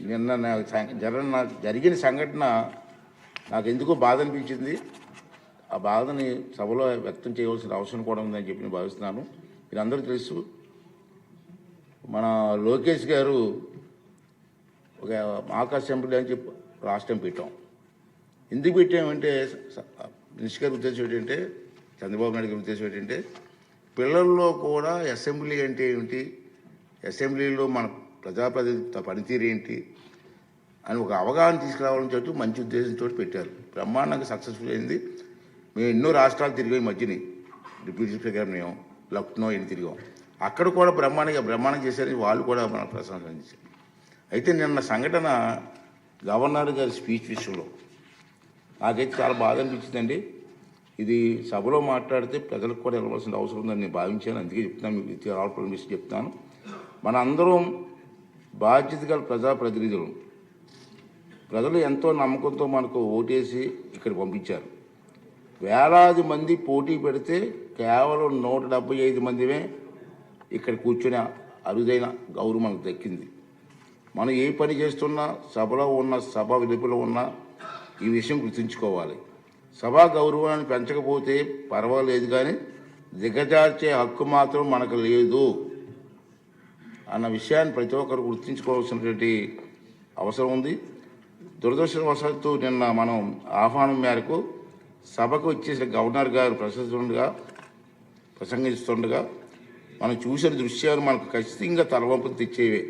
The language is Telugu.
నిన్న నాకు జరిగిన సంఘటన నాకు ఎందుకో బాధ అనిపించింది. ఆ బాధని సభలో వ్యక్తం చేయవలసిన అవసరం కూడా ఉందని చెప్పి నేను భావిస్తున్నాను. మీరందరూ తెలుసు, మన లోకేష్ గారు ఒక మాక్ అసెంబ్లీ అని చెప్పి రాష్ట్రం పెట్టాం. ఎందుకు పెట్టామంటే మినిస్టర్ గారి ఉద్దేశం ఏంటంటే, చంద్రబాబు నాయుడు గారి ఉద్దేశం ఏంటంటే, పిల్లల్లో కూడా అసెంబ్లీ అంటే ఏమిటి, అసెంబ్లీలో మన ప్రజాప్రతినిధి పనితీరు ఏంటి అని ఒక అవగాహన తీసుకురావాలని చెప్పి మంచి ఉద్దేశంతో పెట్టారు. బ్రహ్మాండంగా సక్సెస్ఫుల్ అయింది. మేము ఎన్నో రాష్ట్రాలు తిరిగాం. ఈ మధ్యని డిప్యూటీ స్పీకర్ గారు మేము లక్నో ఎన్ని తిరిగాం. అక్కడ కూడా బ్రహ్మాండం చేశారని వాళ్ళు కూడా మన ప్రశంసించారు. అయితే నిన్న సంఘటన గవర్నర్ గారి స్పీచ్ విషయంలో నాకైతే చాలా బాధ అనిపించిందండి. ఇది సభలో మాట్లాడితే ప్రజలకు కూడా వెళ్ళవలసిన అవసరం ఉందని నేను భావించాను. అందుకే చెప్తున్నాను, మీకు రావడం విషయం చెప్తాను. మన అందరం బాధ్యత గల ప్రజాప్రతినిధులు. ప్రజలు ఎంతో నమ్మకంతో మనకు ఓటేసి ఇక్కడ పంపించారు. వేలాది మంది పోటీ పెడితే కేవలం 175 మందిమే ఇక్కడ కూర్చునే అరుదైన గౌరవం మనకు దక్కింది. మనం ఏ పని చేస్తున్నా, సభలో ఉన్న సభ వెలుపల ఉన్న ఈ విషయం గుర్తుంచుకోవాలి. సభా గౌరవాన్ని పెంచకపోతే పర్వాలేదు, కానీ దిగజార్చే హక్కు మాత్రం మనకు లేదు అన్న విషయాన్ని ప్రతి ఒక్కరు గుర్తుంచుకోవాల్సినటువంటి అవసరం ఉంది. దురదృష్టవశాత్తు నిన్న మనం ఆహ్వానం మేరకు సభకు వచ్చేసిన గవర్నర్ గారు ప్రసంగిస్తుండగా మనం చూసిన దృశ్యాలు మనకు ఖచ్చితంగా తలవంపులు తెచ్చేవే.